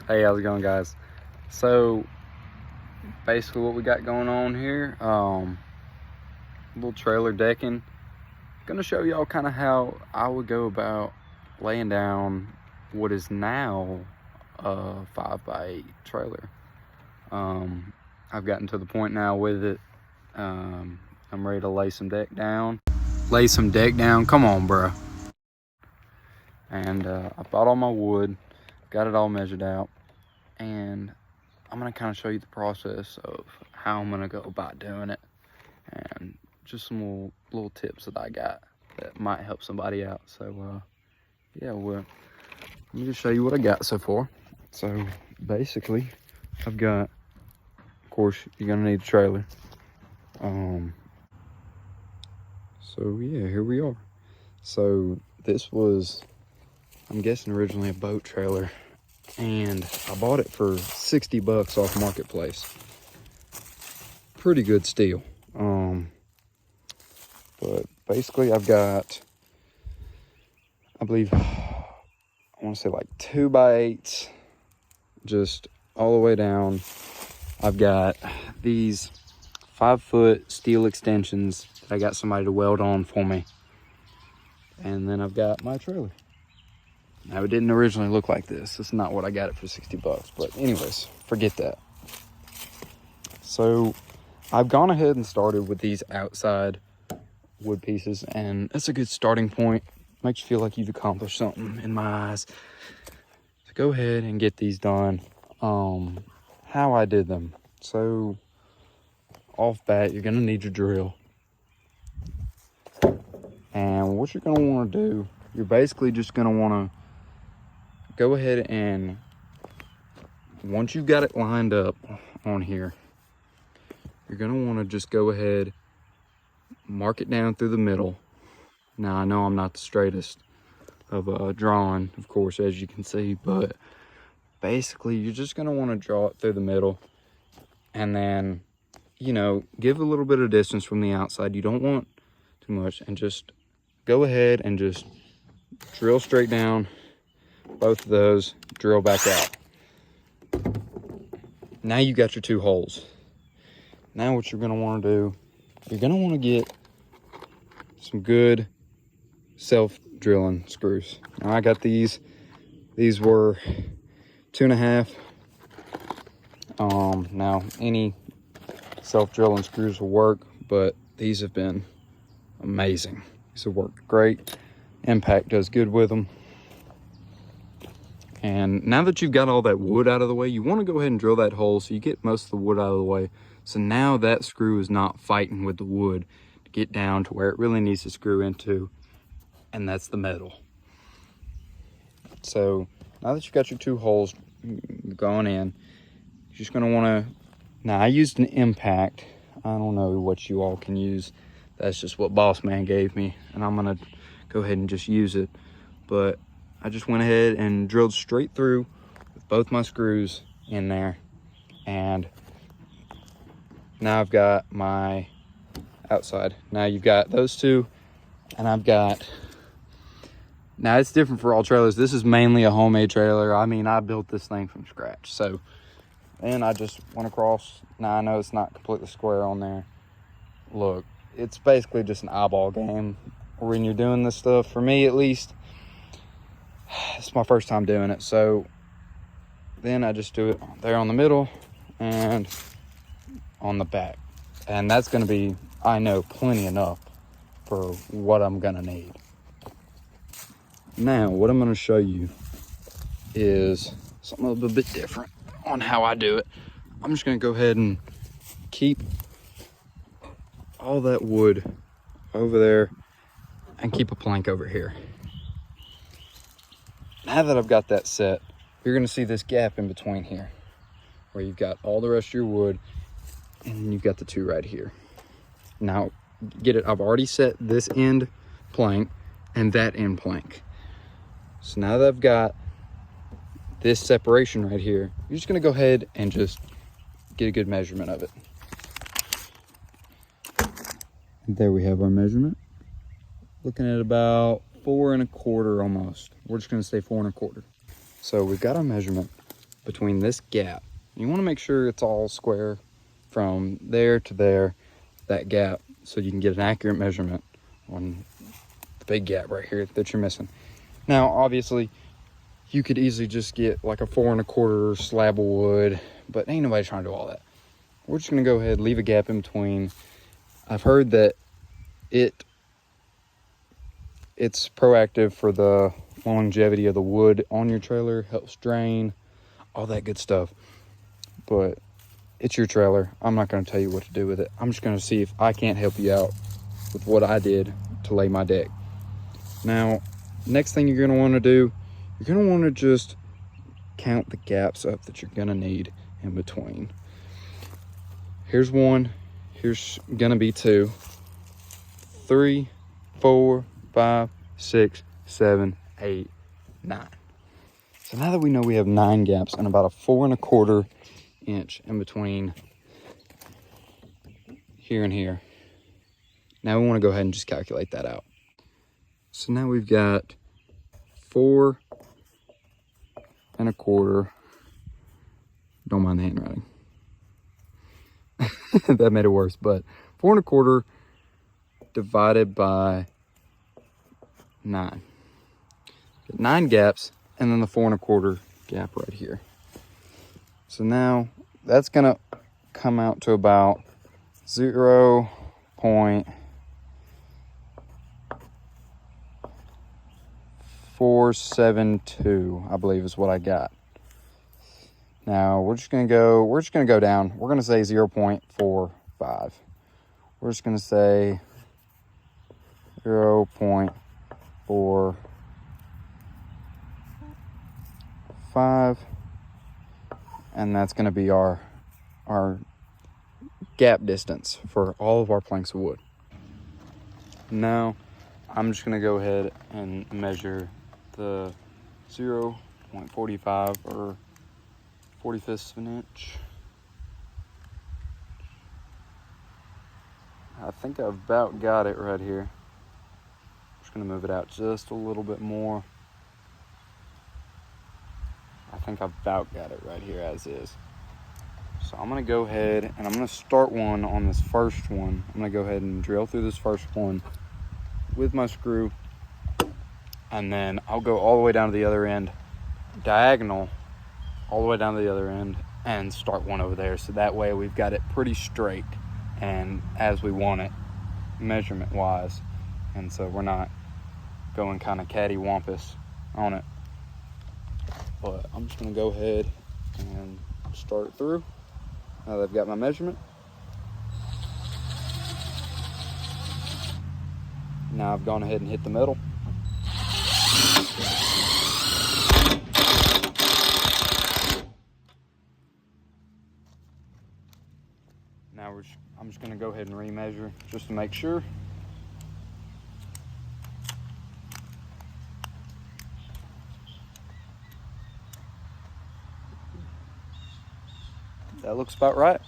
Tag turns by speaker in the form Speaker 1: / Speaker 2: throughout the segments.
Speaker 1: Hey, how's it going, guys? So basically what we got going on here, little trailer decking. Gonna show y'all kind of how I would go about laying down what is now a 5x8 trailer. I've gotten to the point now with it. I'm ready to lay some deck down. Come on, bruh. And I bought all my wood, got it all measured out, and I'm gonna kind of show you the process of how I'm gonna go about doing it, and just some little tips that I got that might help somebody out. So yeah, let me just show you what I got so far. So basically, I've got, of course, you're gonna need a trailer. So yeah, here we are. So this was, I'm guessing, originally a boat trailer, and I bought it for 60 bucks off Marketplace. Pretty good steal. But basically I've got, I believe, I want to say like 2x8s, just all the way down. I've got these 5-foot steel extensions that I got somebody to weld on for me. And then I've got my trailer. Now, it didn't originally look like this. It's not what I got it for 60 bucks. But anyways, forget that. So I've gone ahead and started with these outside wood pieces, and that's a good starting point. Makes you feel like you've accomplished something in my eyes. So go ahead and get these done. How I did them. So off bat, you're gonna need your drill. And what you're gonna wanna do, you're basically just gonna wanna go ahead and, once you've got it lined up on here, you're gonna wanna just go ahead, mark it down through the middle. Now, I know I'm not the straightest of drawing, of course, as you can see, but basically you're just gonna wanna draw it through the middle, and then, you know, give a little bit of distance from the outside. You don't want too much, and just go ahead and just drill straight down both of those, drill back out. Now you got your 2 holes. Now what you're gonna wanna do, you're gonna wanna get some good self-drilling screws. Now I got these were 2.5. Now any self-drilling screws will work, but these have been amazing. These have worked great. Impact does good with them. And now that you've got all that wood out of the way, you want to go ahead and drill that hole so you get most of the wood out of the way. So now that screw is not fighting with the wood to get down to where it really needs to screw into, and that's the metal. So now that you've got your 2 holes going in, you're just going to want to, now I used an impact. I don't know what you all can use. That's just what Boss Man gave me, and I'm going to go ahead and just use it. But I just went ahead and drilled straight through with both my screws in there. And now I've got my outside. Now you've got those 2, and I've got, now it's different for all trailers. This is mainly a homemade trailer. I mean, I built this thing from scratch. So, and I just went across. Now I know it's not completely square on there. Look, it's basically just an eyeball game when you're doing this stuff. For me, at least, it's my first time doing it. So then I just do it there on the middle and on the back. And that's going to be, I know, plenty enough for what I'm going to need. Now, what I'm going to show you is something a little bit different on how I do it. I'm just going to go ahead and keep all that wood over there and keep a plank over here. Now that I've got that set, you're going to see this gap in between here where you've got all the rest of your wood, and you've got the 2 right here. Now, get it, I've already set this end plank and that end plank. So now that I've got this separation right here, you're just gonna go ahead and just get a good measurement of it. And there we have our measurement. Looking at about 4 1/4 almost. We're just gonna say 4 1/4. So we've got our measurement. between this gap. You want to make sure it's all square from there to there, that gap, so you can get an accurate measurement on the big gap right here that you're missing. Now, obviously, you could easily just get like a 4 1/4 slab of wood, but ain't nobody trying to do all that. We're just gonna go ahead and leave a gap in between. I've heard that it's proactive for the longevity of the wood on your trailer, helps drain, all that good stuff. But it's your trailer. I'm not going to tell you what to do with it. I'm just going to see if I can't help you out with what I did to lay my deck. Now, next thing you're going to want to do, you're going to want to just count the gaps up that you're going to need in between. Here's 1, here's going to be 2, 3, 4, 5, 6, 7, 8, 9. So now that we know we have 9 gaps and about a 4 1/4 inch in between here and here, now we want to go ahead and just calculate that out. So now we've got 4 1/4. Don't mind the handwriting. That made it worse, but 4 1/4 divided by 9. 9 gaps, and then the 4 1/4 gap right here. So now that's gonna come out to about 0.472, I believe is what I got. Now we're just gonna go down. We're gonna say 0.45. We're just gonna say 0.45, and that's gonna be our gap distance for all of our planks of wood. Now I'm just gonna go ahead and measure the 0.45 or 45ths of an inch. I think I've about got it right here. I'm just gonna move it out just a little bit more. I think I've about got it right here as is. So I'm gonna go ahead and I'm gonna start one on this first one. I'm gonna go ahead and drill through this first one with my screw, and then I'll go all the way down to the other end, diagonal, all the way down to the other end, and start one over there. So that way we've got it pretty straight and as we want it, measurement wise. And so we're not going kind of cattywampus on it. But I'm just gonna go ahead and start it through. Now that I've got my measurement. Now I've gone ahead and hit the metal. Now I'm just gonna go ahead and remeasure just to make sure. That looks about right.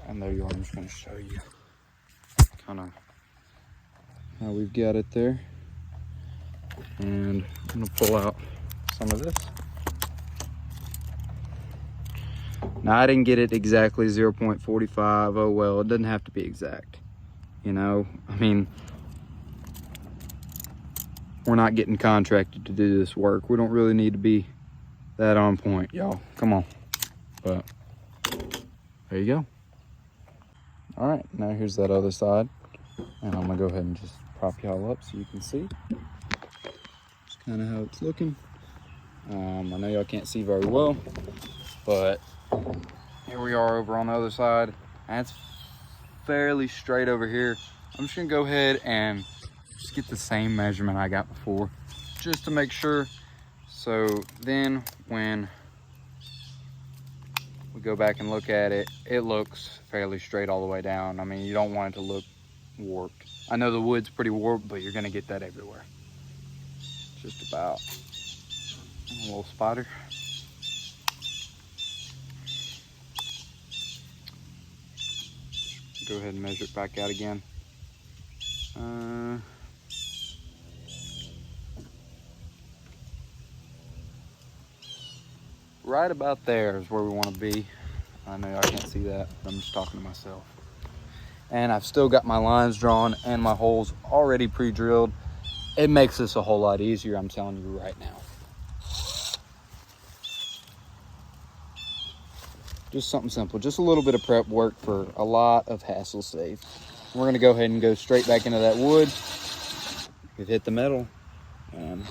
Speaker 1: And there you are. I'm just gonna show you kind of how we've got it there. And I'm gonna pull out some of this. Now I didn't get it exactly 0.45. Oh well, it doesn't have to be exact. You know, I mean, we're not getting contracted to do this work. We don't really need to be that on point, y'all. Come on. But there you go. All right, now here's that other side. And I'm gonna go ahead and just prop y'all up so you can see. That's kind of how it's looking. I know y'all can't see very well, but here we are over on the other side. And it's fairly straight over here. I'm just gonna go ahead and just get the same measurement I got before, just to make sure. So then when we go back and look at it, it looks fairly straight all the way down. I mean, you don't want it to look warped. I know the wood's pretty warped, but you're gonna get that everywhere. Just about. A little spider. Go ahead and measure it back out again. right about there is where we want to be. I know y'all can't see that, but I'm just talking to myself. And I've still got my lines drawn and my holes already pre-drilled. It makes this a whole lot easier, I'm telling you right now. Just something simple, just a little bit of prep work for a lot of hassle saved. We're gonna go ahead and go straight back into that wood. We've hit the metal. And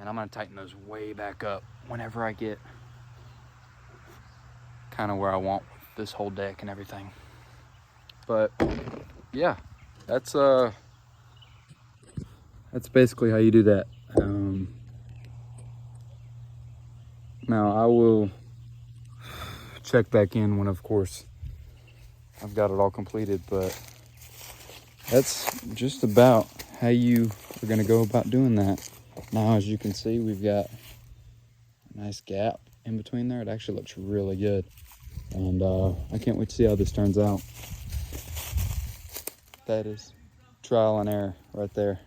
Speaker 1: I'm gonna tighten those way back up whenever I get kind of where I want this whole deck and everything. But yeah, that's basically how you do that. Now I will check back in when, of course, I've got it all completed, but that's just about how you are gonna go about doing that. Now, as you can see, we've got a nice gap in between there. It actually looks really good. And I can't wait to see how this turns out. That is trial and error right there.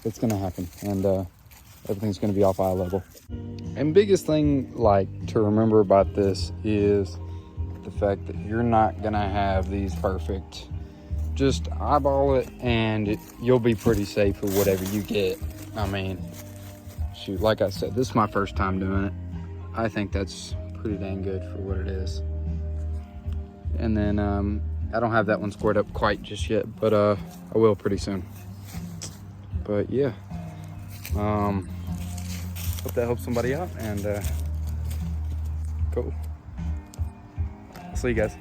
Speaker 1: It's gonna happen, and everything's gonna be off eye level. And biggest thing to remember about this is the fact that you're not gonna have these perfect. Just eyeball it and you'll be pretty safe with whatever you get. I mean, shoot, like I said, this is my first time doing it. I think that's pretty dang good for what it is. And then I don't have that one squared up quite just yet, but I will pretty soon. But yeah, hope that helps somebody out, and cool. See you guys.